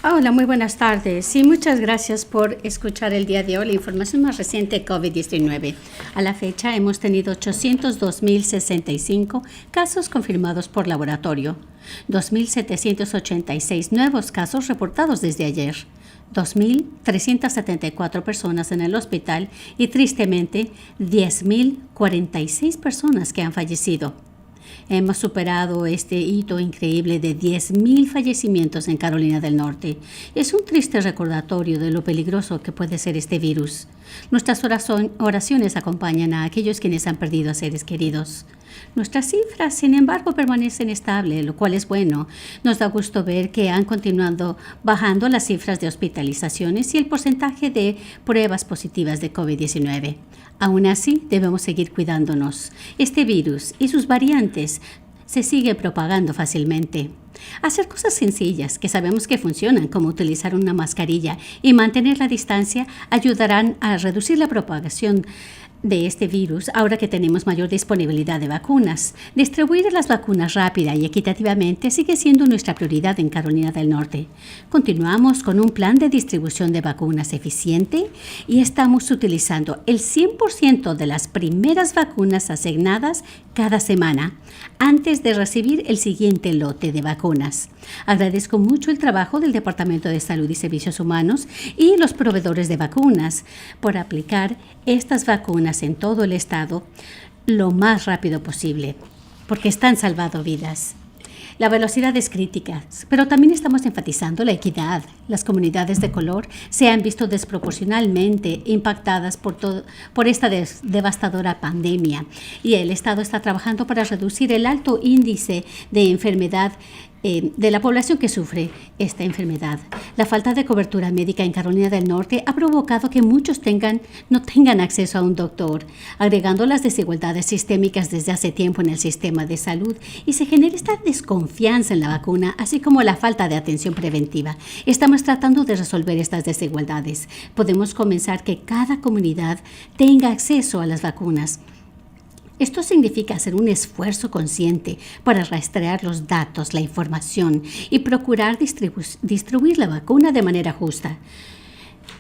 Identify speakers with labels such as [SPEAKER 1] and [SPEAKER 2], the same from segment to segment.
[SPEAKER 1] Hola, muy buenas tardes. Sí, muchas gracias por escuchar el día de hoy la información más reciente de COVID-19. A la fecha hemos tenido 802.065 casos confirmados por laboratorio, 2.786 nuevos casos reportados desde ayer, 2.374 personas en el hospital y tristemente 10.046 personas que han fallecido. Hemos superado este hito increíble de 10.000 fallecimientos en Carolina del Norte. Es un triste recordatorio de lo peligroso que puede ser este virus. Nuestras oraciones acompañan a aquellos quienes han perdido a seres queridos. Nuestras cifras, sin embargo, permanecen estables, lo cual es bueno. Nos da gusto ver que han continuado bajando las cifras de hospitalizaciones y el porcentaje de pruebas positivas de COVID-19. Aún así, debemos seguir cuidándonos. Este virus y sus variantes se siguen propagando fácilmente. Hacer cosas sencillas que sabemos que funcionan, como utilizar una mascarilla y mantener la distancia, ayudarán a reducir la propagación de este virus ahora que tenemos mayor disponibilidad de vacunas. Distribuir las vacunas rápida y equitativamente sigue siendo nuestra prioridad en Carolina del Norte. Continuamos con un plan de distribución de vacunas eficiente y estamos utilizando el 100% de las primeras vacunas asignadas cada semana antes de recibir el siguiente lote de vacunas. Agradezco mucho el trabajo del Departamento de Salud y Servicios Humanos y los proveedores de vacunas por aplicar estas vacunas en todo el estado lo más rápido posible, porque están salvando vidas. La velocidad es crítica, pero también estamos enfatizando la equidad. Las comunidades de color se han visto desproporcionalmente impactadas por esta devastadora pandemia y el Estado está trabajando para reducir el alto índice de enfermedad de la población que sufre esta enfermedad. La falta de cobertura médica en Carolina del Norte ha provocado que muchos no tengan acceso a un doctor, agregando las desigualdades sistémicas desde hace tiempo en el sistema de salud y se genera esta desconfianza en la vacuna, así como la falta de atención preventiva. Estamos tratando de resolver estas desigualdades. Podemos comenzar que cada comunidad tenga acceso a las vacunas. Esto significa hacer un esfuerzo consciente para rastrear los datos, la información y procurar distribuir la vacuna de manera justa.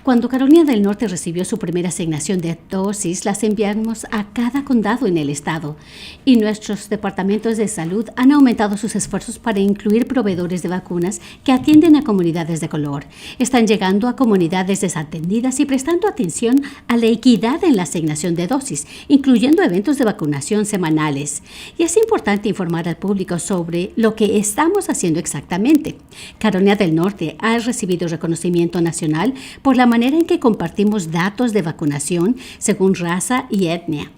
[SPEAKER 1] Cuando Carolina del Norte recibió su primera asignación de dosis, las enviamos a cada condado en el estado y nuestros departamentos de salud han aumentado sus esfuerzos para incluir proveedores de vacunas que atienden a comunidades de color. Están llegando a comunidades desatendidas y prestando atención a la equidad en la asignación de dosis, incluyendo eventos de vacunación semanales. Y es importante informar al público sobre lo que estamos haciendo exactamente. Carolina del Norte ha recibido reconocimiento nacional por la manera en que compartimos datos de vacunación según raza y etnia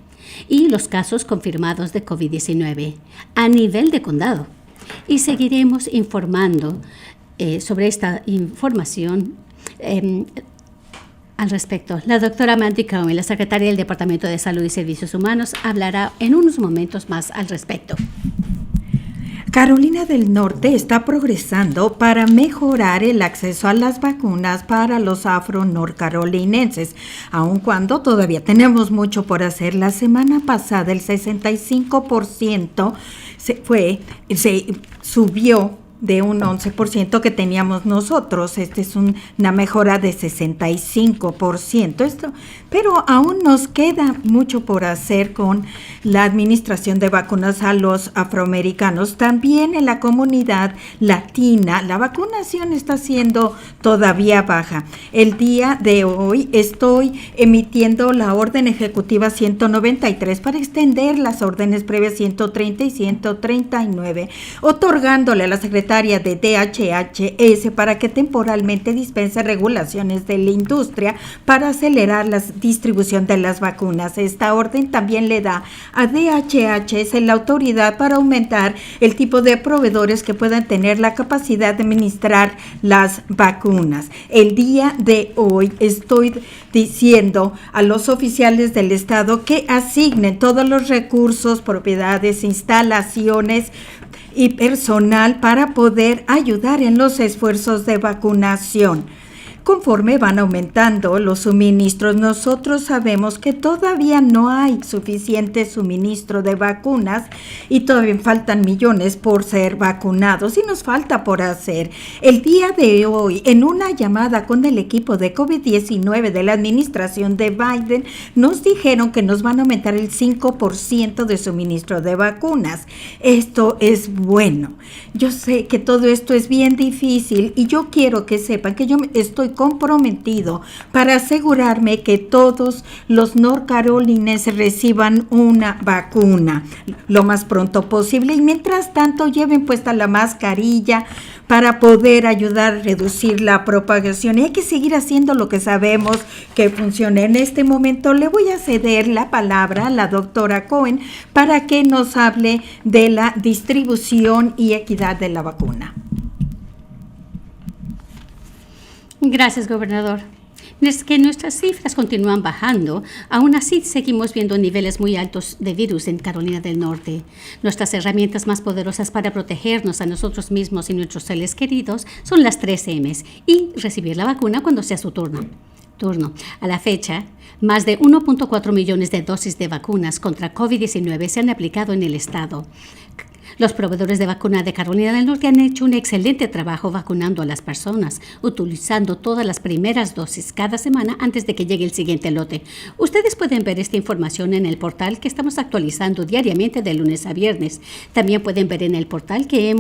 [SPEAKER 1] y los casos confirmados de COVID-19 a nivel de condado. Y seguiremos informando sobre esta información al respecto. La doctora Mandy Cohen, la secretaria del Departamento de Salud y Servicios Humanos, hablará en unos momentos más al respecto.
[SPEAKER 2] Carolina del Norte está progresando para mejorar el acceso a las vacunas para los afro-norcarolinenses, aun cuando todavía tenemos mucho por hacer. La semana pasada el 65% se subió de un 11% que teníamos nosotros. Esta es una mejora de 65%. Pero aún nos queda mucho por hacer con la administración de vacunas a los afroamericanos. También en la comunidad latina, la vacunación está siendo todavía baja. El día de hoy estoy emitiendo la orden ejecutiva 193 para extender las órdenes previas 130 y 139, otorgándole a la secretaria de DHHS para que temporalmente dispense regulaciones de la industria para acelerar la distribución de las vacunas. Esta orden también le da a DHHS la autoridad para aumentar el tipo de proveedores que puedan tener la capacidad de administrar las vacunas. El día de hoy estoy diciendo a los oficiales del estado que asignen todos los recursos, propiedades, instalaciones y personal para poder ayudar en los esfuerzos de vacunación. conforme van aumentando los suministros. Nosotros sabemos que todavía no hay suficiente suministro de vacunas y todavía faltan millones por ser vacunados y nos falta por hacer. El día de hoy, en una llamada con el equipo de COVID-19 de la administración de Biden, nos dijeron que nos van a aumentar el 5% de suministro de vacunas. Esto es bueno. Yo sé que todo esto es bien difícil y yo quiero que sepan que yo estoy comprometido para asegurarme que todos los norcarolinenses reciban una vacuna lo más pronto posible, y mientras tanto lleven puesta la mascarilla para poder ayudar a reducir la propagación, y hay que seguir haciendo lo que sabemos que funciona. En este momento le voy a ceder la palabra a la doctora Cohen para que nos hable de la distribución y equidad de la vacuna.
[SPEAKER 1] Gracias, gobernador. Es que nuestras cifras continúan bajando, aún así seguimos viendo niveles muy altos de virus en Carolina del Norte. Nuestras herramientas más poderosas para protegernos a nosotros mismos y nuestros seres queridos son las 3 M's y recibir la vacuna cuando sea su turno. A la fecha, más de 1.4 millones de dosis de vacunas contra COVID-19 se han aplicado en el estado. Los proveedores de vacuna de Carolina del Norte han hecho un excelente trabajo vacunando a las personas, utilizando todas las primeras dosis cada semana antes de que llegue el siguiente lote. Ustedes pueden ver esta información en el portal que estamos actualizando diariamente de lunes a viernes. También pueden ver en el portal que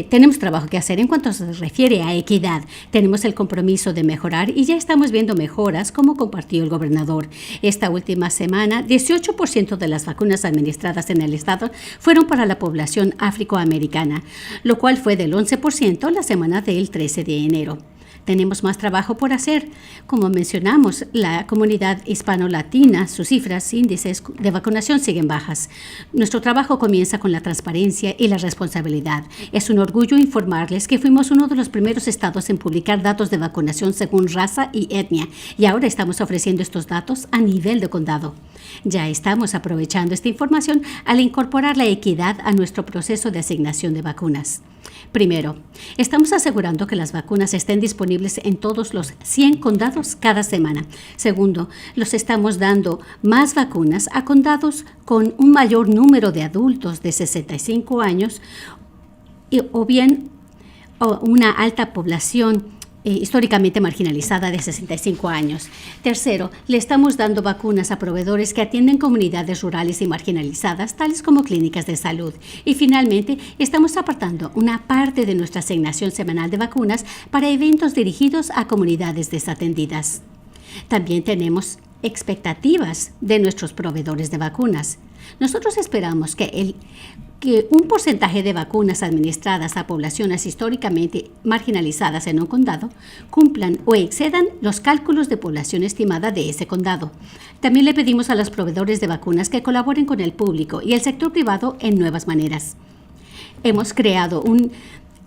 [SPEAKER 1] tenemos trabajo que hacer en cuanto se refiere a equidad. Tenemos el compromiso de mejorar y ya estamos viendo mejoras como compartió el gobernador. Esta última semana, 18% de las vacunas administradas en el estado fueron para la población afroamericana, lo cual fue del 11% la semana del 13 de enero. Tenemos más trabajo por hacer. Como mencionamos, la comunidad hispano-latina, sus cifras, índices de vacunación siguen bajas. Nuestro trabajo comienza con la transparencia y la responsabilidad. Es un orgullo informarles que fuimos uno de los primeros estados en publicar datos de vacunación según raza y etnia, y ahora estamos ofreciendo estos datos a nivel de condado. Ya estamos aprovechando esta información al incorporar la equidad a nuestro proceso de asignación de vacunas. Primero, estamos asegurando que las vacunas estén disponibles en todos los 100 condados cada semana. Segundo, los estamos dando más vacunas a condados con un mayor número de adultos de 65 años o una alta población históricamente marginalizada de 65 años. Tercero, le estamos dando vacunas a proveedores que atienden comunidades rurales y marginalizadas, tales como clínicas de salud. Y finalmente, estamos apartando una parte de nuestra asignación semanal de vacunas para eventos dirigidos a comunidades desatendidas. También tenemos expectativas de nuestros proveedores de vacunas. Nosotros esperamos que un porcentaje de vacunas administradas a poblaciones históricamente marginalizadas en un condado cumplan o excedan los cálculos de población estimada de ese condado. También le pedimos a los proveedores de vacunas que colaboren con el público y el sector privado en nuevas maneras. Hemos creado un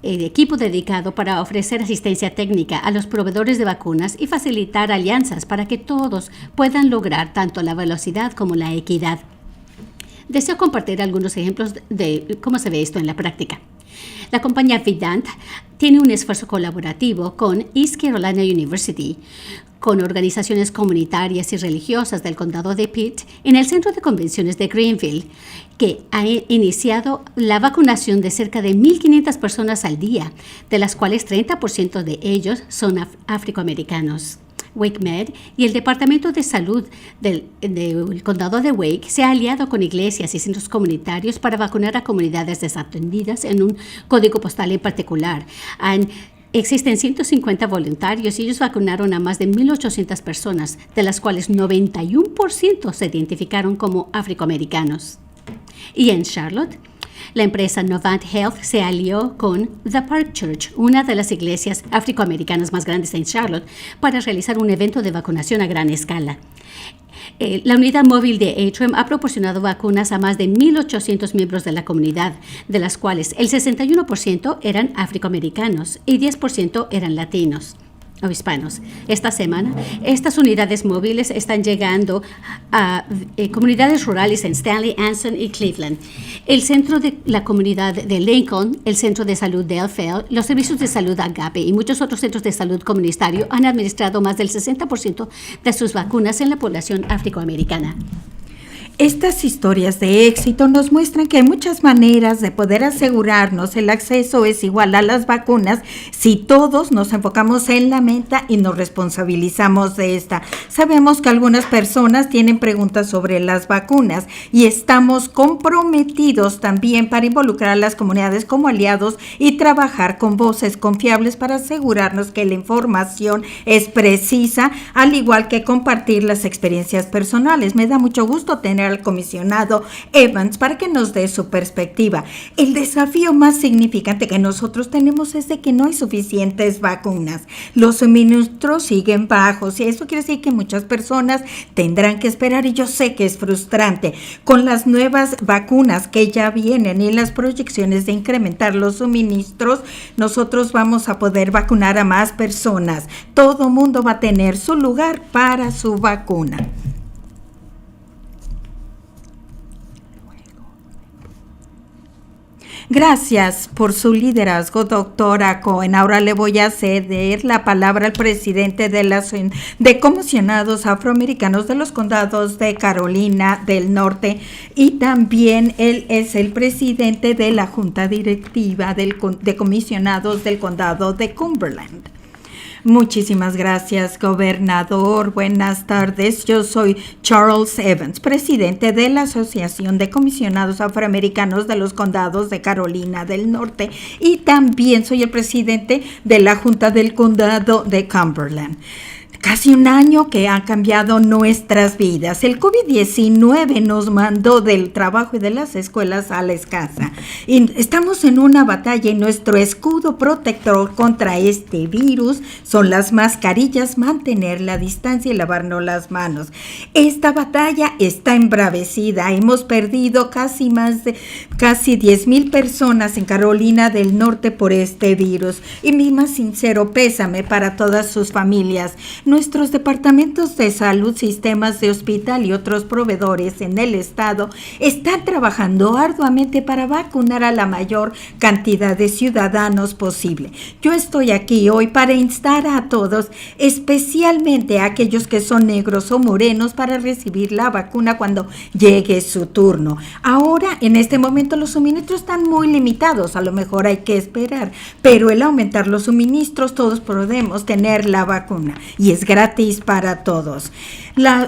[SPEAKER 1] equipo dedicado para ofrecer asistencia técnica a los proveedores de vacunas y facilitar alianzas para que todos puedan lograr tanto la velocidad como la equidad. Deseo compartir algunos ejemplos de cómo se ve esto en la práctica. La compañía Vidant tiene un esfuerzo colaborativo con East Carolina University, con organizaciones comunitarias y religiosas del condado de Pitt, en el centro de convenciones de Greenville, que ha iniciado la vacunación de cerca de 1,500 personas al día, de las cuales 30% de ellos son afroamericanos. WakeMed y el Departamento de Salud del Condado de Wake se ha aliado con iglesias y centros comunitarios para vacunar a comunidades desatendidas en un código postal en particular. Existen 150 voluntarios y ellos vacunaron a más de 1,800 personas, de las cuales 91% se identificaron como afroamericanos. Y en Charlotte, la empresa Novant Health se alió con The Park Church, una de las iglesias afroamericanas más grandes en Charlotte, para realizar un evento de vacunación a gran escala. La unidad móvil de Atrium ha proporcionado vacunas a más de 1,800 miembros de la comunidad, de las cuales el 61% eran afroamericanos y 10% eran latinos. o hispanos. Esta semana, estas unidades móviles están llegando a comunidades rurales en Stanley, Anson y Cleveland. El centro de la comunidad de Lincoln, el centro de salud de Elfeld, los servicios de salud Agape y muchos otros centros de salud comunitario han administrado más del 60% de sus vacunas en la población afroamericana.
[SPEAKER 2] Estas historias de éxito nos muestran que hay muchas maneras de poder asegurarnos el acceso es igual a las vacunas si todos nos enfocamos en la meta y nos responsabilizamos de esta. Sabemos que algunas personas tienen preguntas sobre las vacunas y estamos comprometidos también para involucrar a las comunidades como aliados y trabajar con voces confiables para asegurarnos que la información es precisa, al igual que compartir las experiencias personales. Me da mucho gusto tener al comisionado Evans para que nos dé su perspectiva. El desafío más significante que nosotros tenemos es de que no hay suficientes vacunas. Los suministros siguen bajos y eso quiere decir que muchas personas tendrán que esperar y yo sé que es frustrante. Con las nuevas vacunas que ya vienen y las proyecciones de incrementar los suministros, nosotros vamos a poder vacunar a más personas. Todo mundo va a tener su lugar para su vacuna. Gracias por su liderazgo, doctora Cohen. Ahora le voy a ceder la palabra al presidente de la Asociación de Comisionados Afroamericanos de los Condados de Carolina del Norte y también él es el presidente de la Junta Directiva de Comisionados del Condado de Cumberland. Muchísimas gracias, gobernador. Buenas tardes. Yo soy Charles Evans, presidente de la Asociación de Comisionados Afroamericanos de los Condados de Carolina del Norte y también soy el presidente de la Junta del Condado de Cumberland. Casi un año que ha cambiado nuestras vidas. El COVID-19 nos mandó del trabajo y de las escuelas a la casa. Y estamos en una batalla y nuestro escudo protector contra este virus son las mascarillas, mantener la distancia y lavarnos las manos. Esta batalla está embravecida. Hemos perdido casi 10,000 personas en Carolina del Norte por este virus. Y mi más sincero pésame para todas sus familias. Nuestros departamentos de salud, sistemas de hospital y otros proveedores en el estado están trabajando arduamente para vacunar a la mayor cantidad de ciudadanos posible. Yo estoy aquí hoy para instar a todos, especialmente a aquellos que son negros o morenos, para recibir la vacuna cuando llegue su turno. Ahora, en este momento, los suministros están muy limitados, a lo mejor hay que esperar, pero el aumentar los suministros, todos podemos tener la vacuna y es gratis para todos.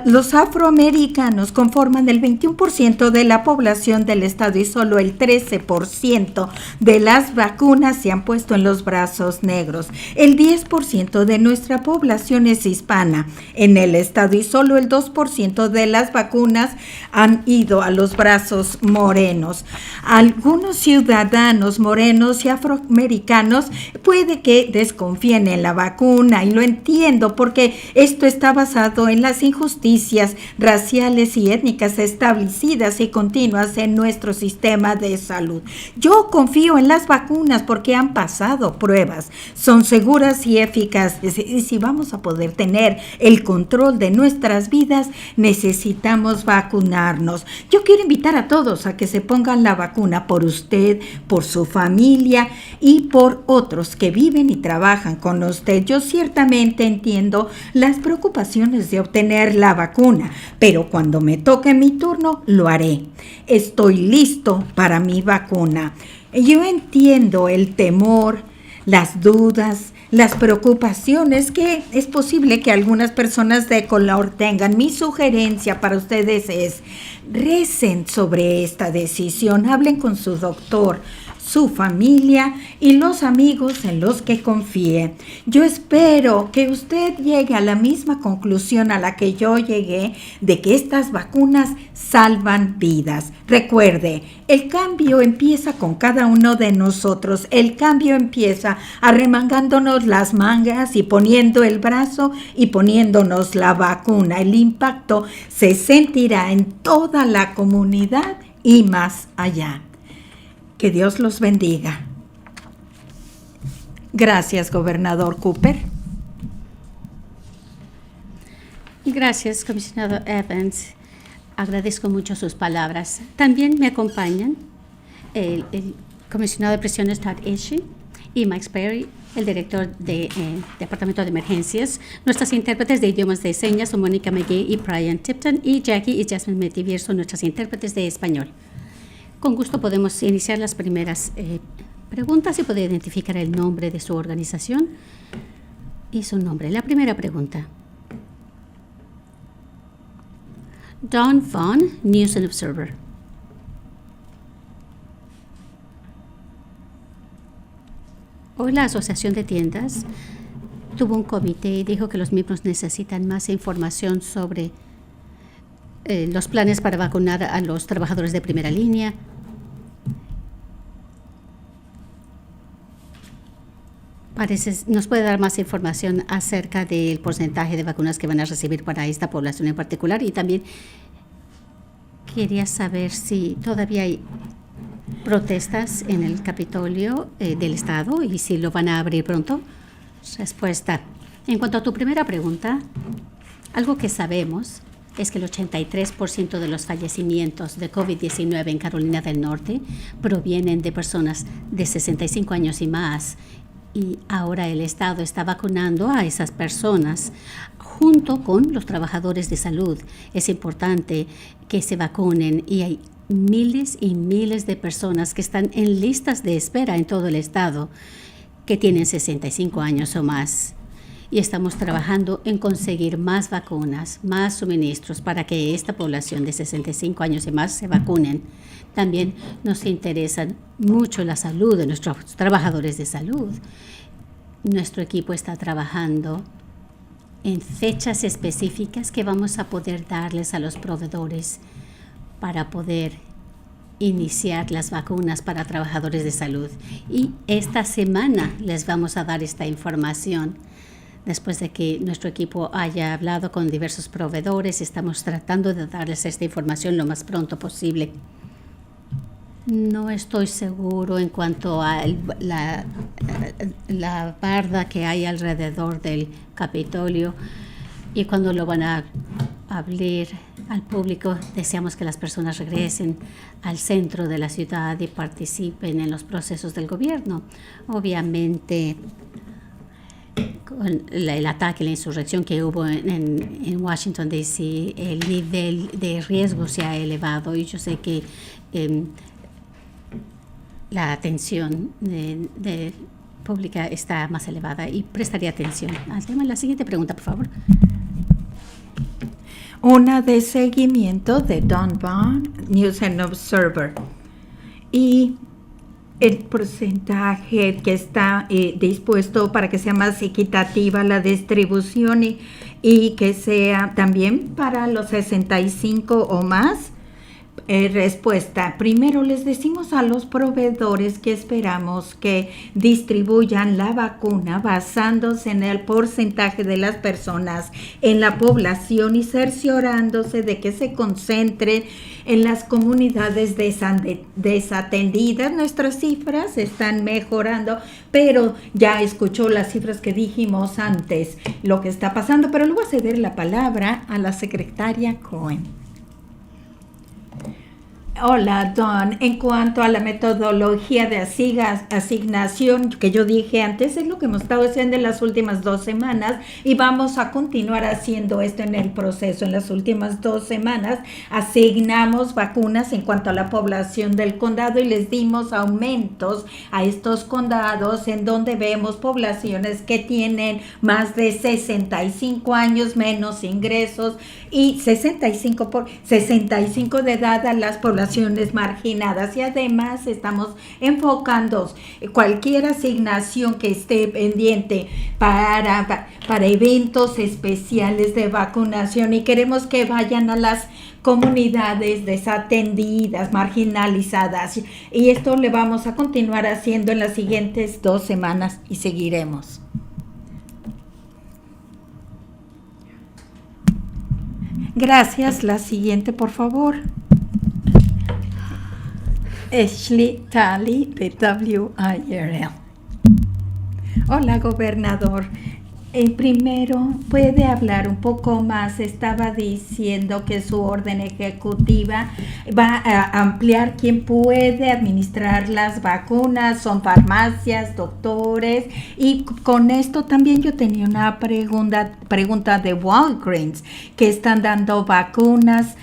[SPEAKER 2] Los afroamericanos conforman el 21% de la población del estado y solo el 13% de las vacunas se han puesto en los brazos negros. El 10% de nuestra población es hispana en el estado y solo el 2% de las vacunas han ido a los brazos morenos. Algunos ciudadanos morenos y afroamericanos puede que desconfíen en la vacuna y lo entiendo porque esto está basado en las injusticias raciales y étnicas establecidas y continuas en nuestro sistema de salud. Yo confío en las vacunas porque han pasado pruebas, son seguras y eficaces y si vamos a poder tener el control de nuestras vidas, necesitamos vacunarnos. Yo quiero invitar a todos a que se pongan la vacuna por usted, por su familia y por otros que viven y trabajan con usted. Yo ciertamente entiendo las preocupaciones de obtener la vacuna, pero cuando me toque mi turno, lo haré. Estoy listo para mi vacuna. Yo entiendo el temor, las dudas, las preocupaciones que es posible que algunas personas de color tengan. Mi sugerencia para ustedes es, recen sobre esta decisión, hablen con su doctor, su familia y los amigos en los que confíe. Yo espero que usted llegue a la misma conclusión a la que yo llegué, de que estas vacunas salvan vidas. Recuerde, el cambio empieza con cada uno de nosotros. El cambio empieza arremangándonos las mangas y poniendo el brazo y poniéndonos la vacuna. El impacto se sentirá en toda la comunidad y más allá. Que Dios los bendiga. Gracias, gobernador Cooper.
[SPEAKER 1] Gracias, comisionado Evans. Agradezco mucho sus palabras. También me acompañan el comisionado de prisiones Todd Ishii y Mike Sperry, el director del Departamento de Emergencias, nuestras intérpretes de idiomas de señas son Mónica McGee y Brian Tipton, y Jackie y Jasmine Metivier son nuestras intérpretes de español. Con gusto podemos iniciar las primeras preguntas y puede identificar el nombre de su organización y su nombre. La primera pregunta. Don Vaughn, News and Observer. Hoy la Asociación de Tiendas tuvo un comité y dijo que los miembros necesitan más información sobre los planes para vacunar a los trabajadores de primera línea. ¿Nos puede dar más información acerca del porcentaje de vacunas que van a recibir para esta población en particular? Y también quería saber si todavía hay protestas en el Capitolio del Estado y si lo van a abrir pronto. Respuesta. En cuanto a tu primera pregunta, algo que sabemos es que el 83% de los fallecimientos de COVID-19 en Carolina del Norte provienen de personas de 65 años y más. Y ahora el Estado está vacunando a esas personas junto con los trabajadores de salud. Es importante que se vacunen y hay miles y miles de personas que están en listas de espera en todo el Estado que tienen 65 años o más. Y estamos trabajando en conseguir más vacunas, más suministros para que esta población de 65 años y más se vacunen. También nos interesa mucho la salud de nuestros trabajadores de salud. Nuestro equipo está trabajando en fechas específicas que vamos a poder darles a los proveedores para poder iniciar las vacunas para trabajadores de salud. Y esta semana les vamos a dar esta información. Después de que nuestro equipo haya hablado con diversos proveedores, estamos tratando de darles esta información lo más pronto posible. No estoy seguro en cuanto a la barda que hay alrededor del Capitolio y cuando lo van a abrir al público. Deseamos que las personas regresen al centro de la ciudad y participen en los procesos del gobierno. Obviamente, con el ataque, la insurrección que hubo en Washington, D.C., el nivel de riesgo se ha elevado y yo sé que la atención pública está más elevada y prestaría atención al tema. La siguiente pregunta, por favor.
[SPEAKER 2] Una de seguimiento de Don Vaughn, News and Observer. Y el porcentaje que está dispuesto para que sea más equitativa la distribución y que sea también para los 65 o más. Respuesta. Primero les decimos a los proveedores que esperamos que distribuyan la vacuna basándose en el porcentaje de las personas en la población y cerciorándose de que se concentre en las comunidades desatendidas. Nuestras cifras están mejorando, pero ya escuchó las cifras que dijimos antes, lo que está pasando, pero le voy a ceder la palabra a la secretaria Cohen. Hola, Don. En cuanto a la metodología de asignación que yo dije antes, es lo que hemos estado haciendo en las últimas 2 semanas y vamos a continuar haciendo esto en el proceso. En las últimas 2 semanas asignamos vacunas en cuanto a la población del condado y les dimos aumentos a estos condados en donde vemos poblaciones que tienen más de 65 años, menos ingresos y 65 de edad a las poblaciones marginadas, y además estamos enfocando cualquier asignación que esté pendiente para eventos especiales de vacunación, y queremos que vayan a las comunidades desatendidas, marginalizadas, y esto le vamos a continuar haciendo en las siguientes 2 semanas y seguiremos. Gracias. La siguiente, por favor. Ashley Talley, de WIRL. Hola, gobernador. Primero, ¿puede hablar un poco más? Estaba diciendo que su orden ejecutiva va a ampliar quién puede administrar las vacunas, son farmacias, doctores, y con esto también yo tenía una pregunta de Walgreens, que están dando vacunas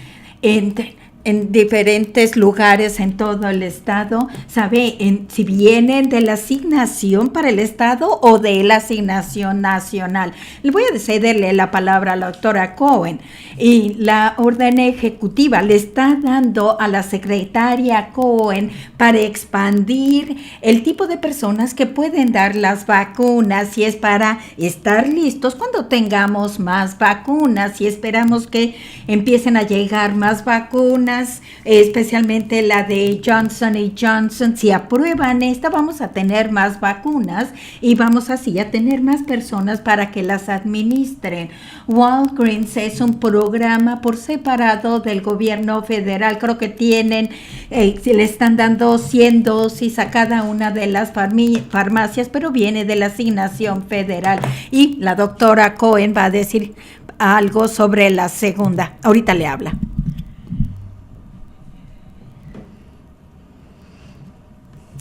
[SPEAKER 2] en diferentes lugares en todo el estado. ¿Sabe si vienen de la asignación para el estado o de la asignación nacional? Le voy a cederle la palabra a la doctora Cohen. Y la orden ejecutiva le está dando a la secretaria Cohen para expandir el tipo de personas que pueden dar las vacunas, y es para estar listos cuando tengamos más vacunas, y esperamos que empiecen a llegar más vacunas, especialmente la de Johnson & Johnson. Si aprueban esta, vamos a tener más vacunas y vamos así a tener más personas para que las administren. Walgreens es un programa por separado del gobierno federal. Creo que tienen, le están dando 100 dosis a cada una de las farmacias, pero viene de la asignación federal. Y la doctora Cohen va a decir algo sobre la segunda. Ahorita le habla.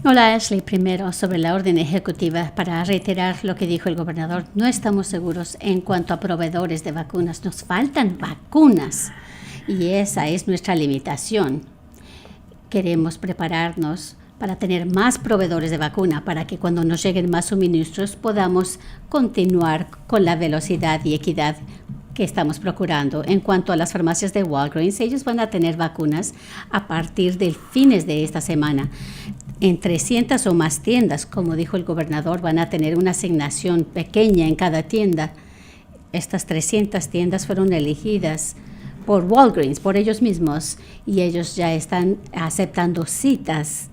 [SPEAKER 1] Hola, Ashley. Primero, sobre la orden ejecutiva, para reiterar lo que dijo el gobernador, no estamos seguros en cuanto a proveedores de vacunas. Nos faltan vacunas y esa es nuestra limitación. Queremos prepararnos para tener más proveedores de vacuna, para que cuando nos lleguen más suministros podamos continuar con la velocidad y equidad que estamos procurando. En cuanto a las farmacias de Walgreens, ellos van a tener vacunas a partir del fines de esta semana. En 300 o más tiendas, como dijo el gobernador, van a tener una asignación pequeña en cada tienda. Estas 300 tiendas fueron elegidas por Walgreens, por ellos mismos, y ellos ya están aceptando citas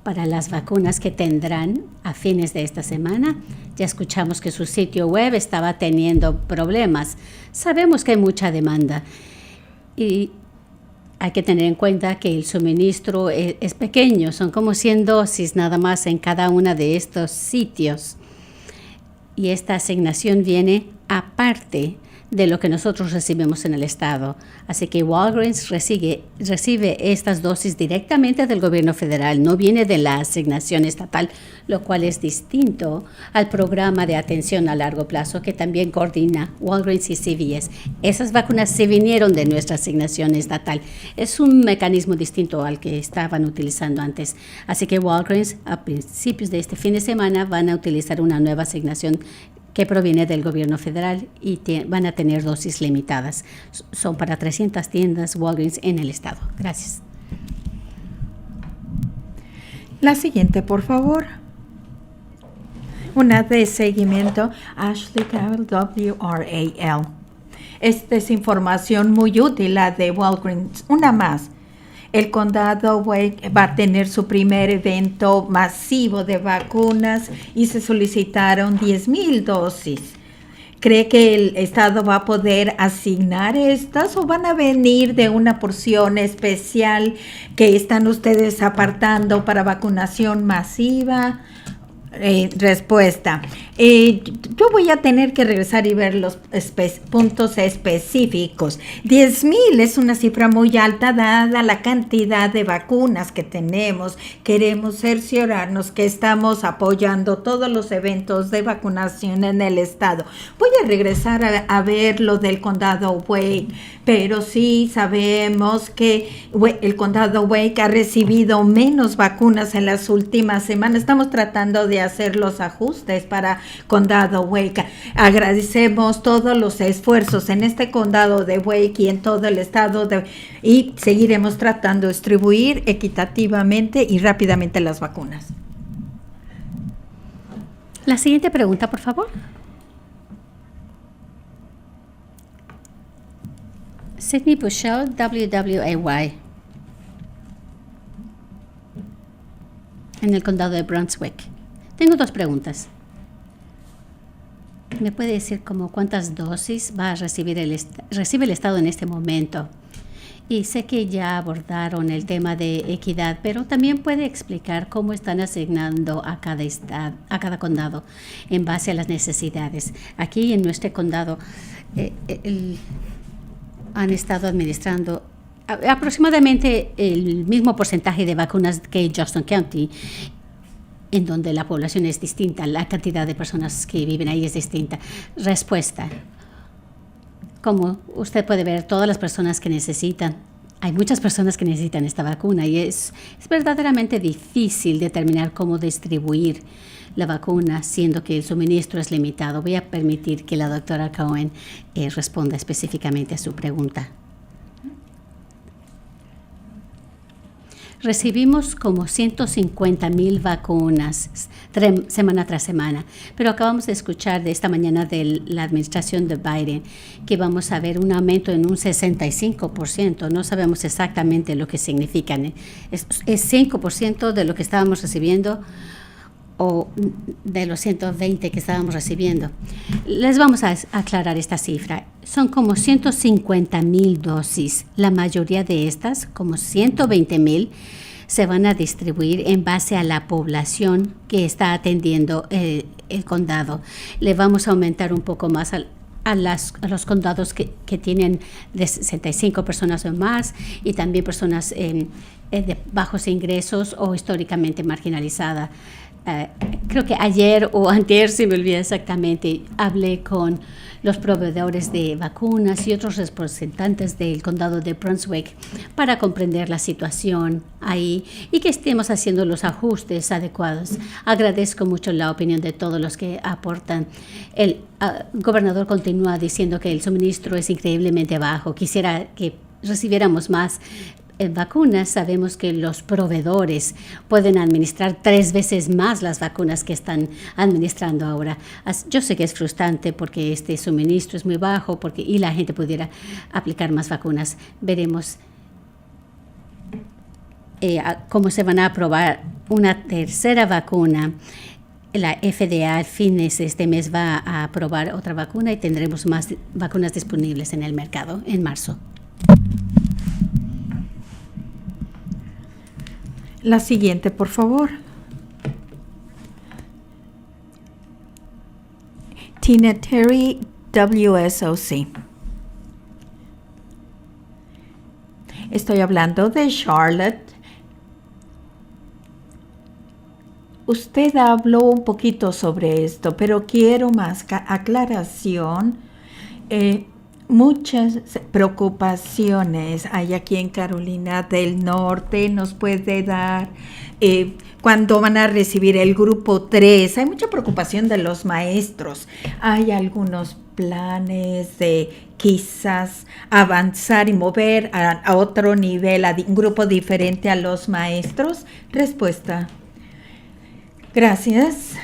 [SPEAKER 1] para las vacunas que tendrán a fines de esta semana. Ya escuchamos que su sitio web estaba teniendo problemas. Sabemos que hay mucha demanda y hay que tener en cuenta que el suministro es pequeño, son como 100 dosis nada más en cada uno de estos sitios. Y esta asignación viene aparte de lo que nosotros recibimos en el estado. Así que Walgreens recibe estas dosis directamente del gobierno federal, no viene de la asignación estatal, lo cual es distinto al programa de atención a largo plazo que también coordina Walgreens y CVS. Esas vacunas sí vinieron de nuestra asignación estatal. Es un mecanismo distinto al que estaban utilizando antes. Así que Walgreens, a principios de este fin de semana, van a utilizar una nueva asignación que proviene del gobierno federal y van a tener dosis limitadas. Son para 300 tiendas Walgreens en el estado. Gracias.
[SPEAKER 2] La siguiente, por favor. Una de seguimiento, Ashley Carroll, WRAL. Esta es información muy útil, la de Walgreens. Una más. El condado Wake va a tener su primer evento masivo de vacunas y se solicitaron 10,000 dosis. ¿Cree que el estado va a poder asignar estas o van a venir de una porción especial que están ustedes apartando para vacunación masiva? Respuesta. Yo voy a tener que regresar y ver los puntos específicos. 10,000 es una cifra muy alta dada la cantidad de vacunas que tenemos. Queremos cerciorarnos que estamos apoyando todos los eventos de vacunación en el estado. Voy a regresar a ver lo del condado Wake, pero sí sabemos que el condado Wake ha recibido menos vacunas en las últimas semanas. Estamos tratando de hacer los ajustes para condado Wake. Agradecemos todos los esfuerzos en este condado de Wake y en todo el estado y seguiremos tratando de distribuir equitativamente y rápidamente las vacunas.
[SPEAKER 1] La siguiente pregunta, por favor. Sidney Bushell, WWAY, en el condado de Brunswick. Tengo dos preguntas. ¿Me puede decir como cuántas dosis va a recibe el estado en este momento? Y sé que ya abordaron el tema de equidad, pero también puede explicar cómo están asignando a cada estado, a cada condado en base a las necesidades. Aquí en nuestro condado han estado administrando aproximadamente el mismo porcentaje de vacunas que Johnston County, en donde la población es distinta, la cantidad de personas que viven ahí es distinta. Respuesta. Como usted puede ver, todas las personas que necesitan, hay muchas personas que necesitan esta vacuna y es verdaderamente difícil determinar cómo distribuir la vacuna, siendo que el suministro es limitado. Voy a permitir que la doctora Cohen responda específicamente a su pregunta. Recibimos como 150,000 vacunas semana tras semana, pero acabamos de escuchar de esta mañana de la administración de Biden que vamos a ver un aumento en un 65%. No sabemos exactamente lo que significan. Es 5% de lo que estábamos recibiendo o de los 120 que estábamos recibiendo. Les vamos a aclarar esta cifra. Son como 150,000 dosis. La mayoría de estas, como 120,000, se van a distribuir en base a la población que está atendiendo el condado. Le vamos a aumentar un poco más a los condados que tienen de 65 personas o más y también personas de bajos ingresos o históricamente marginalizadas. Creo que ayer o antier, si me olvidé exactamente, hablé con los proveedores de vacunas y otros representantes del condado de Brunswick para comprender la situación ahí y que estemos haciendo los ajustes adecuados. Agradezco mucho la opinión de todos los que aportan. El gobernador continúa diciendo que el suministro es increíblemente bajo. Quisiera que recibiéramos más vacunas. Sabemos que los proveedores pueden administrar 3 veces más las vacunas que están administrando ahora. Yo sé que es frustrante porque este suministro es muy bajo y la gente pudiera aplicar más vacunas. Veremos cómo se van a aprobar una tercera vacuna. La FDA al fines de este mes va a aprobar otra vacuna y tendremos más vacunas disponibles en el mercado en marzo.
[SPEAKER 2] La siguiente, por favor. Tina Terry, WSOC. Estoy hablando de Charlotte. Usted habló un poquito sobre esto, pero quiero más aclaración. Muchas preocupaciones hay aquí en Carolina del Norte. Nos puede dar cuándo van a recibir el grupo 3. Hay mucha preocupación de los maestros. Hay algunos planes de quizás avanzar y mover a otro nivel, a un grupo diferente a los maestros. Respuesta. Gracias.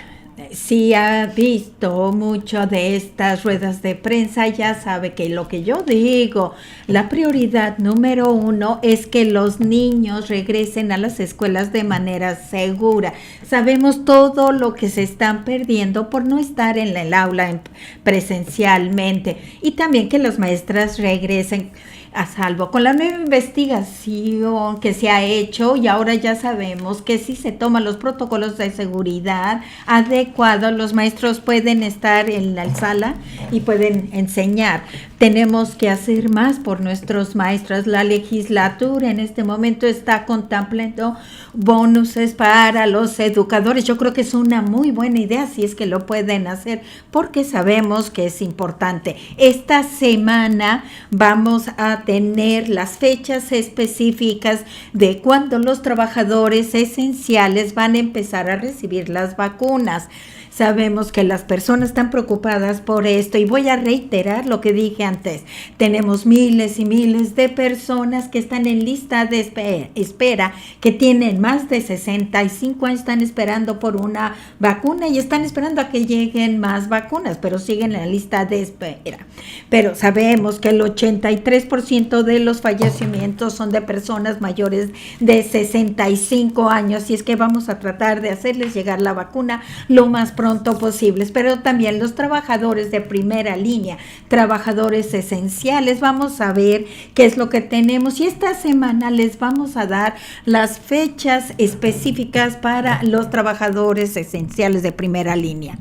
[SPEAKER 2] Si ha visto mucho de estas ruedas de prensa, ya sabe que lo que yo digo, la prioridad número 1 es que los niños regresen a las escuelas de manera segura. Sabemos todo lo que se están perdiendo por no estar en el aula presencialmente y también que las maestras regresen a salvo. Con la nueva investigación que se ha hecho y ahora ya sabemos que si se toman los protocolos de seguridad adecuados, los maestros pueden estar en la sala y pueden enseñar. Tenemos que hacer más por nuestros maestros. La legislatura en este momento está contemplando bonuses para los educadores. Yo creo que es una muy buena idea si es que lo pueden hacer porque sabemos que es importante. Esta semana vamos a tener las fechas específicas de cuándo los trabajadores esenciales van a empezar a recibir las vacunas. Sabemos que las personas están preocupadas por esto y voy a reiterar lo que dije antes. Tenemos miles y miles de personas que están en lista de espera, que tienen más de 65 años, están esperando por una vacuna y están esperando a que lleguen más vacunas, pero siguen en la lista de espera. Pero sabemos que el 83% de los fallecimientos son de personas mayores de 65 años y es que vamos a tratar de hacerles llegar la vacuna lo más pronto pronto posible, pero también los trabajadores de primera línea, trabajadores esenciales. Vamos a ver qué es lo que tenemos y esta semana les vamos a dar las fechas específicas para los trabajadores esenciales de primera línea.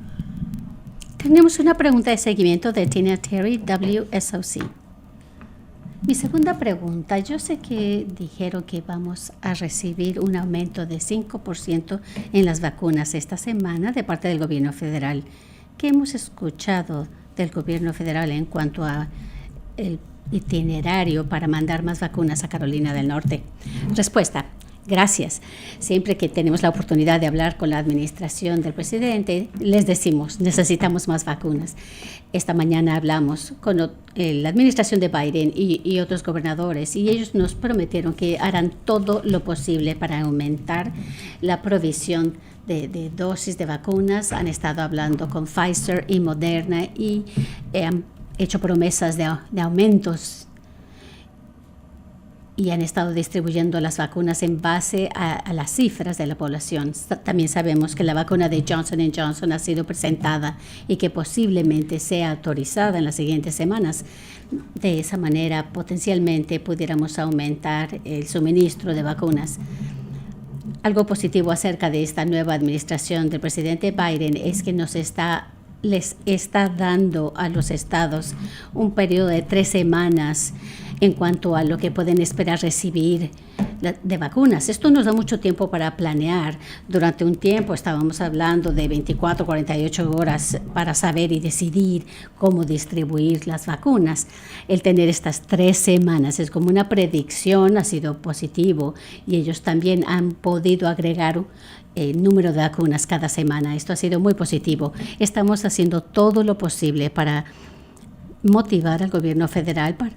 [SPEAKER 1] Tenemos una pregunta de seguimiento de Tina Terry, WSOC. Mi segunda pregunta, yo sé que dijeron que vamos a recibir un aumento de 5% en las vacunas esta semana de parte del gobierno federal. ¿Qué hemos escuchado del gobierno federal en cuanto a el itinerario para mandar más vacunas a Carolina del Norte? Respuesta. Gracias. Siempre que tenemos la oportunidad de hablar con la administración del presidente, les decimos, necesitamos más vacunas. Esta mañana hablamos con la administración de Biden y otros gobernadores y ellos nos prometieron que harán todo lo posible para aumentar la provisión de dosis de vacunas. Han estado hablando con Pfizer y Moderna y han hecho promesas de aumentos y han estado distribuyendo las vacunas en base a las cifras de la población. También sabemos que la vacuna de Johnson & Johnson ha sido presentada y que posiblemente sea autorizada en las siguientes semanas. De esa manera, potencialmente pudiéramos aumentar el suministro de vacunas. Algo positivo acerca de esta nueva administración del presidente Biden es que les está dando a los estados un periodo de 3 semanas en cuanto a lo que pueden esperar recibir de vacunas. Esto nos da mucho tiempo para planear. Durante un tiempo estábamos hablando de 24, 48 horas para saber y decidir cómo distribuir las vacunas. El tener estas 3 semanas es como una predicción, ha sido positivo y ellos también han podido agregar el número de vacunas cada semana. Esto ha sido muy positivo. Estamos haciendo todo lo posible para motivar al gobierno federal para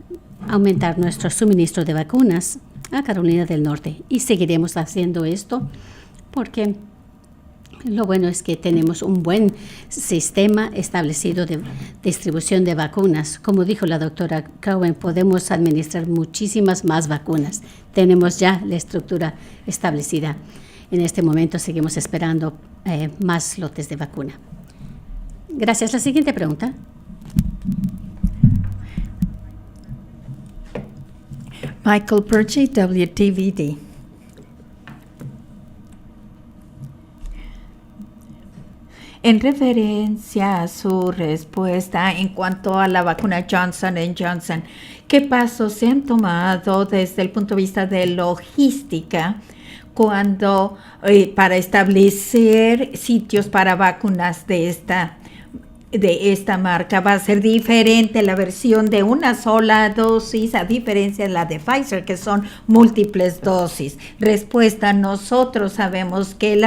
[SPEAKER 1] aumentar nuestro suministro de vacunas a Carolina del Norte y seguiremos haciendo esto porque lo bueno es que tenemos un buen sistema establecido de distribución de vacunas. Como dijo la doctora Cohen, podemos administrar muchísimas más vacunas. Tenemos ya la estructura establecida. En este momento seguimos esperando más lotes de vacuna. Gracias. La siguiente pregunta.
[SPEAKER 2] Michael Perchi, WTVD. En referencia a su respuesta en cuanto a la vacuna Johnson & Johnson, ¿qué pasos se han tomado desde el punto de vista de logística cuando para establecer sitios para vacunas de esta marca? Va a ser diferente la versión de una sola dosis a diferencia de la de Pfizer, que son múltiples dosis. Respuesta, nosotros sabemos que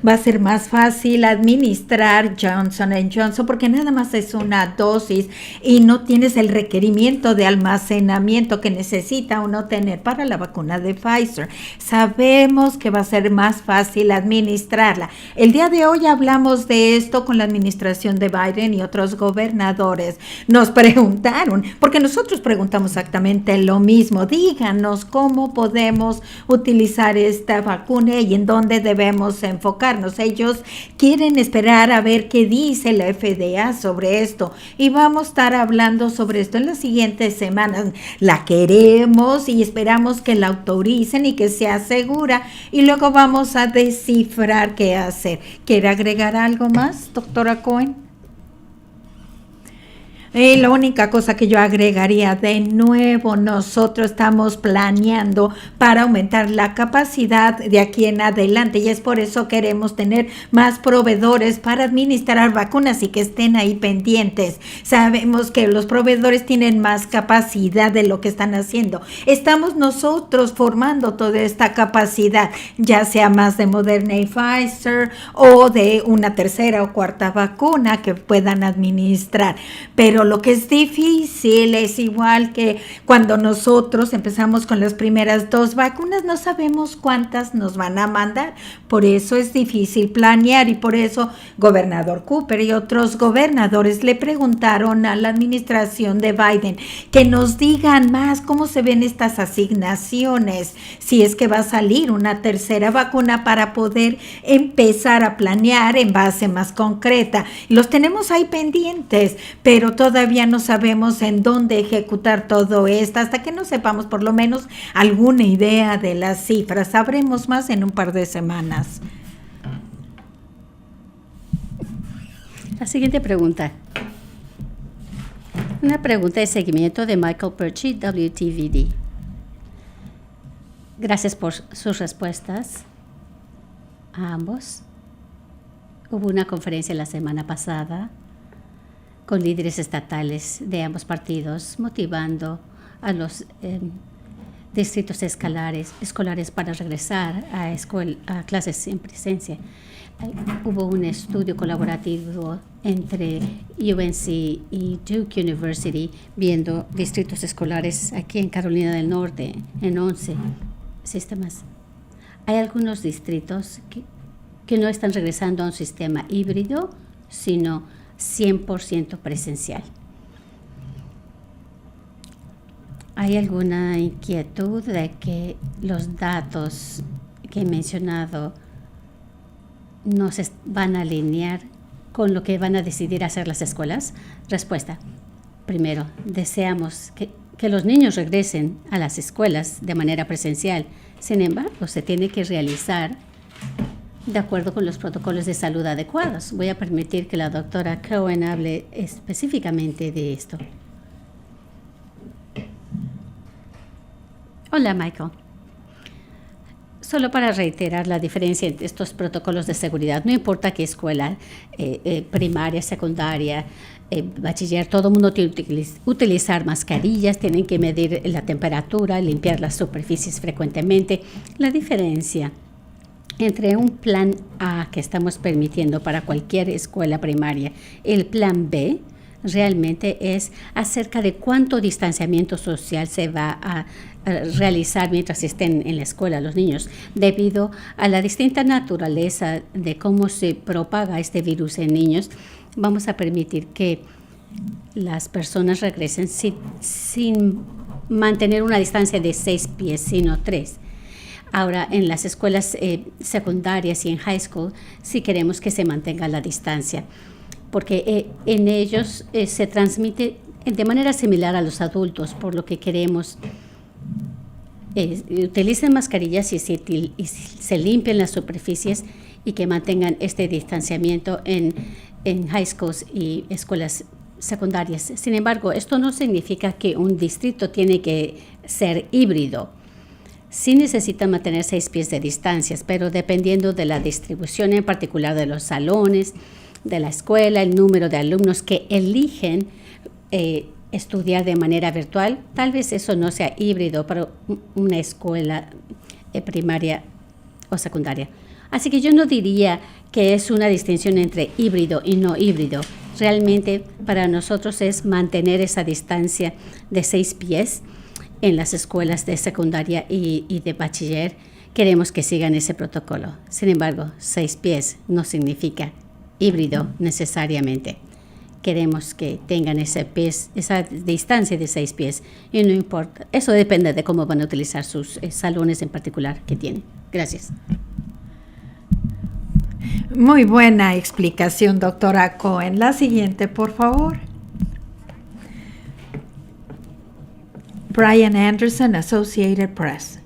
[SPEAKER 2] va a ser más fácil administrar Johnson & Johnson porque nada más es una dosis y no tienes el requerimiento de almacenamiento que necesita uno tener para la vacuna de Pfizer. Sabemos que va a ser más fácil administrarla. El día de hoy hablamos de esto con la administración de Biden y otros gobernadores. Nos preguntaron, porque nosotros preguntamos exactamente lo mismo, díganos cómo podemos utilizar esta vacuna y en dónde debemos enfocarnos. Ellos quieren esperar a ver qué dice la FDA sobre esto y vamos a estar hablando sobre esto en las siguientes semanas. La queremos y esperamos que la autoricen y que sea segura y luego vamos a descifrar qué hacer. ¿Quiere agregar algo más, doctora Cohen? La única cosa que yo agregaría, de nuevo, nosotros estamos planeando para aumentar la capacidad de aquí en adelante y es por eso queremos tener más proveedores para administrar vacunas y que estén ahí pendientes. Sabemos que los proveedores tienen más capacidad de lo que están haciendo. Estamos nosotros formando toda esta capacidad, ya sea más de Moderna y Pfizer o de una tercera o cuarta vacuna que puedan administrar, pero lo que es difícil es igual que cuando nosotros empezamos con las primeras 2 vacunas, no sabemos cuántas nos van a mandar. Por eso es difícil planear y por eso gobernador Cooper y otros gobernadores le preguntaron a la administración de Biden que nos digan más cómo se ven estas asignaciones, si es que va a salir una tercera vacuna para poder empezar a planear en base más concreta. Los tenemos ahí pendientes, pero todavía no sabemos en dónde ejecutar todo esto hasta que no sepamos por lo menos alguna idea de las cifras. Sabremos más en un par de semanas.
[SPEAKER 1] La siguiente pregunta. Una pregunta de seguimiento de Michael Perchi, WTVD. Gracias por sus respuestas a ambos. Hubo una conferencia la semana pasada con líderes estatales de ambos partidos, motivando a los distritos escolares para regresar a clases en presencia. Hubo un estudio colaborativo entre UNC y Duke University viendo distritos escolares aquí en Carolina del Norte en 11 sistemas. Hay algunos distritos que no están regresando a un sistema híbrido, sino 100% presencial. ¿Hay alguna inquietud de que los datos que he mencionado no se van a alinear con lo que van a decidir hacer las escuelas? Respuesta. Primero, deseamos que los niños regresen a las escuelas de manera presencial. Sin embargo, se tiene que realizar de acuerdo con los protocolos de salud adecuados. Voy a permitir que la doctora Cohen hable específicamente de esto. Hola, Michael. Solo para reiterar la diferencia entre estos protocolos de seguridad, no importa qué escuela, primaria, secundaria, bachiller, todo el mundo tiene que utilizar mascarillas, tienen que medir la temperatura, limpiar las superficies frecuentemente. La diferencia entre un plan A que estamos permitiendo para cualquier escuela primaria, el plan B, realmente es acerca de cuánto distanciamiento social se va a realizar mientras estén en la escuela los niños, debido a la distinta naturaleza de cómo se propaga este virus en niños. Vamos a permitir que las personas regresen sin mantener una distancia de 6 pies, sino 3. Ahora, en las escuelas secundarias y en high school, sí queremos que se mantenga la distancia, porque en ellos se transmite de manera similar a los adultos, por lo que queremos utilicen mascarillas y se limpien las superficies y que mantengan este distanciamiento en high schools y escuelas secundarias. Sin embargo, esto no significa que un distrito tiene que ser híbrido. Sí necesita mantener 6 pies de distancias, pero dependiendo de la distribución en particular de los salones, de la escuela, el número de alumnos que eligen estudiar de manera virtual, tal vez eso no sea híbrido para una escuela primaria o secundaria. Así que yo no diría que es una distinción entre híbrido y no híbrido. Realmente para nosotros es mantener esa distancia de 6 pies en las escuelas de secundaria y de bachiller. Queremos que sigan ese protocolo. Sin embargo, 6 pies no significa híbrido necesariamente. Queremos que tengan esa distancia de 6 pies y no importa. Eso depende de cómo van a utilizar sus salones en particular que tienen. Gracias.
[SPEAKER 2] Muy buena explicación, doctora Cohen. La siguiente, por favor. Brian Anderson, Associated Press.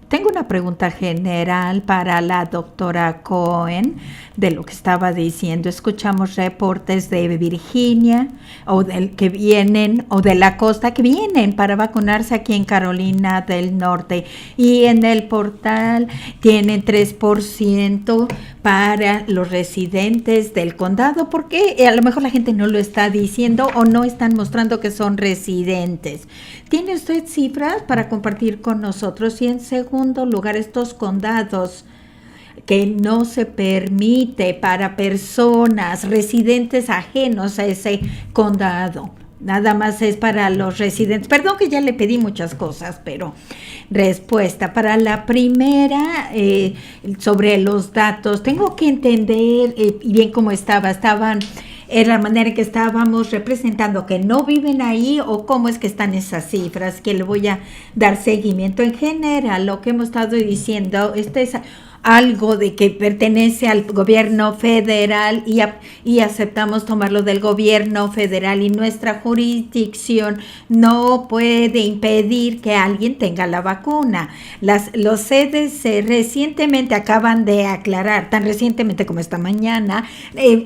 [SPEAKER 2] Tengo una pregunta general para la doctora Cohen de lo que estaba diciendo. Escuchamos reportes de Virginia o que vienen o de la costa que vienen para vacunarse aquí en Carolina del Norte y en el portal tienen 3% para los residentes del condado. ¿Por qué? A lo mejor la gente no lo está diciendo o no están mostrando que son residentes. ¿Tiene usted cifras para compartir con nosotros? Y en segundo lugar, estos condados, que no se permite para personas residentes ajenos a ese condado. Nada más es para los residentes. Perdón que ya le pedí muchas cosas, pero respuesta. Para la primera, sobre los datos, tengo que entender bien cómo estaban, la manera en que estábamos representando que no viven ahí o cómo es que están esas cifras, que le voy a dar seguimiento. En general, lo que hemos estado diciendo, es algo de que pertenece al gobierno federal y aceptamos tomarlo del gobierno federal, y nuestra jurisdicción no puede impedir que alguien tenga la vacuna. Los CDC recientemente acaban de aclarar, tan recientemente como esta mañana,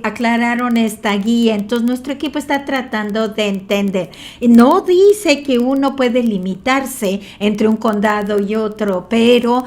[SPEAKER 2] aclararon esta guía. Entonces nuestro equipo está tratando de entender. No dice que uno puede limitarse entre un condado y otro, pero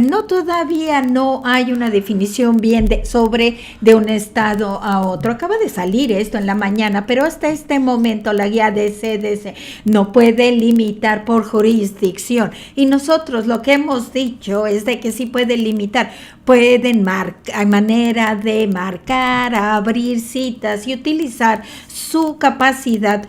[SPEAKER 2] no todavía no hay una definición bien de un estado a otro. Acaba de salir esto en la mañana, pero hasta este momento la guía de CDC no puede limitar por jurisdicción. Y nosotros lo que hemos dicho es de que sí puede limitar. Hay manera de marcar, abrir citas y utilizar su capacidad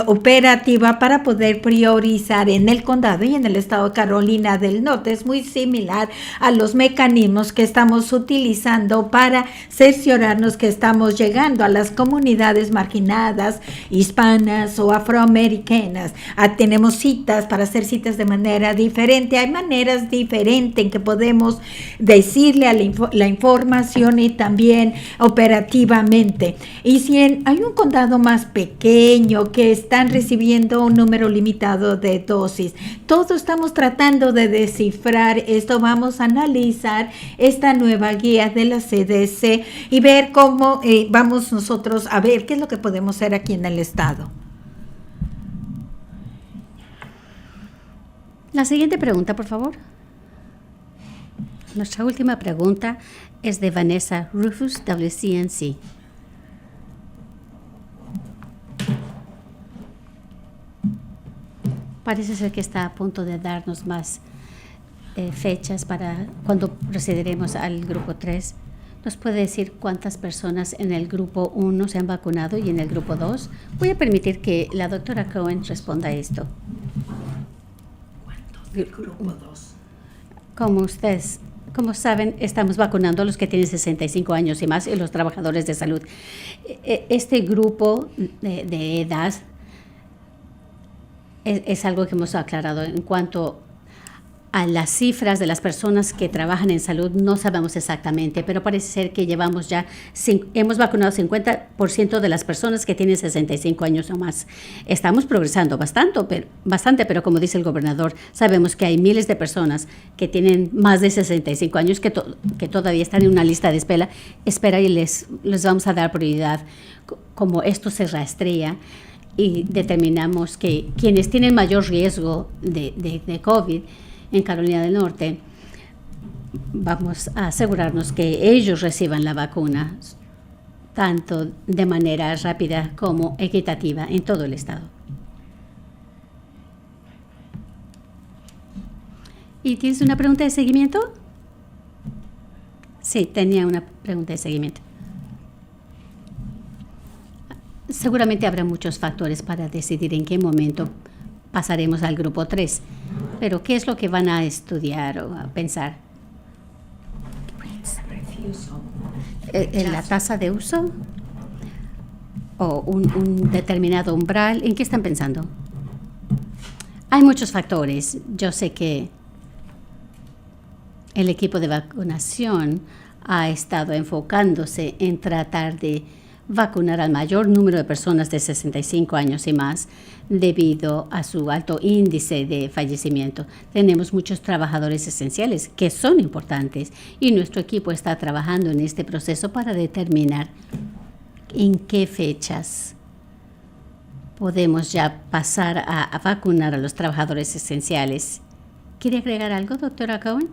[SPEAKER 2] operativa para poder priorizar en el condado y en el estado de Carolina del Norte. Es muy similar a los mecanismos que estamos utilizando para cerciorarnos que estamos llegando a las comunidades marginadas, hispanas o afroamericanas. Tenemos citas para hacer citas de manera diferente. Hay maneras diferentes en que podemos decirle a la información y también operativamente. Y si hay un condado más pequeño que están recibiendo un número limitado de dosis, todos estamos tratando de descifrar esto. Vamos a analizar esta nueva guía de la CDC y ver cómo vamos nosotros a ver qué es lo que podemos hacer aquí en el estado.
[SPEAKER 1] La siguiente pregunta, por favor. Nuestra última pregunta es de Vanessa Rufus, WCNC. Parece ser que está a punto de darnos más fechas para cuando procederemos al grupo 3. ¿Nos puede decir cuántas personas en el grupo 1 se han vacunado y en el grupo 2? Voy a permitir que la doctora Cohen responda a esto.
[SPEAKER 2] ¿Cuántos del grupo 2?
[SPEAKER 1] Como saben, estamos vacunando a los que tienen 65 años y más y los trabajadores de salud. Este grupo de edad es algo que hemos aclarado. En cuanto a las cifras de las personas que trabajan en salud, no sabemos exactamente, pero parece ser que hemos vacunado 50% de las personas que tienen 65 años o más. Estamos progresando bastante, pero como dice el gobernador, sabemos que hay miles de personas que tienen más de 65 años que todavía están en una lista de espera y les vamos a dar prioridad. Como esto se rastrea y determinamos que quienes tienen mayor riesgo de COVID en Carolina del Norte, vamos a asegurarnos que ellos reciban la vacuna, tanto de manera rápida como equitativa en todo el estado. ¿Y tienes una pregunta de seguimiento? Sí, tenía una pregunta de seguimiento. Seguramente habrá muchos factores para decidir en qué momento pasaremos al grupo 3. Pero, ¿qué es lo que van a estudiar o a pensar? ¿La tasa de uso? ¿O un determinado umbral? ¿En qué están pensando? Hay muchos factores. Yo sé que el equipo de vacunación ha estado enfocándose en tratar de vacunar al mayor número de personas de 65 años y más debido a su alto índice de fallecimiento. Tenemos muchos trabajadores esenciales que son importantes y nuestro equipo está trabajando en este proceso para determinar en qué fechas podemos ya pasar a vacunar a los trabajadores esenciales. ¿Quiere agregar algo, doctora Cohen?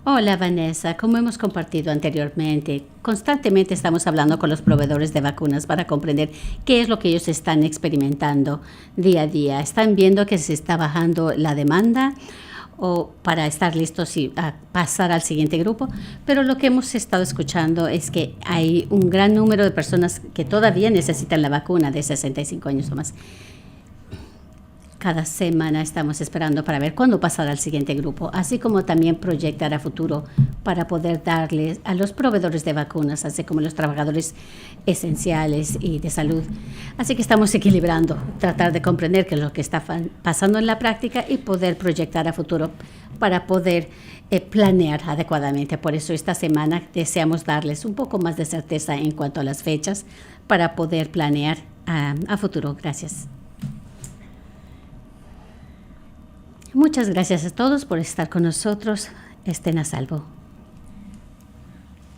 [SPEAKER 1] Hola, Vanessa. Como hemos compartido anteriormente, constantemente estamos hablando con los proveedores de vacunas para comprender qué es lo que ellos están experimentando día a día. ¿Están viendo que se está bajando la demanda o para estar listos y a pasar al siguiente grupo, pero lo que hemos estado escuchando es que hay un gran número de personas que todavía necesitan la vacuna de 65 años o más. Cada semana estamos esperando para ver cuándo pasará al siguiente grupo, así como también proyectar a futuro para poder darles a los proveedores de vacunas, así como los trabajadores esenciales y de salud. Así que estamos equilibrando, tratar de comprender qué es lo que está pasando en la práctica y poder proyectar a futuro para poder planear adecuadamente. Por eso esta semana deseamos darles un poco más de certeza en cuanto a las fechas para poder planear a futuro. Gracias. Muchas gracias a todos por estar con nosotros. Estén a salvo.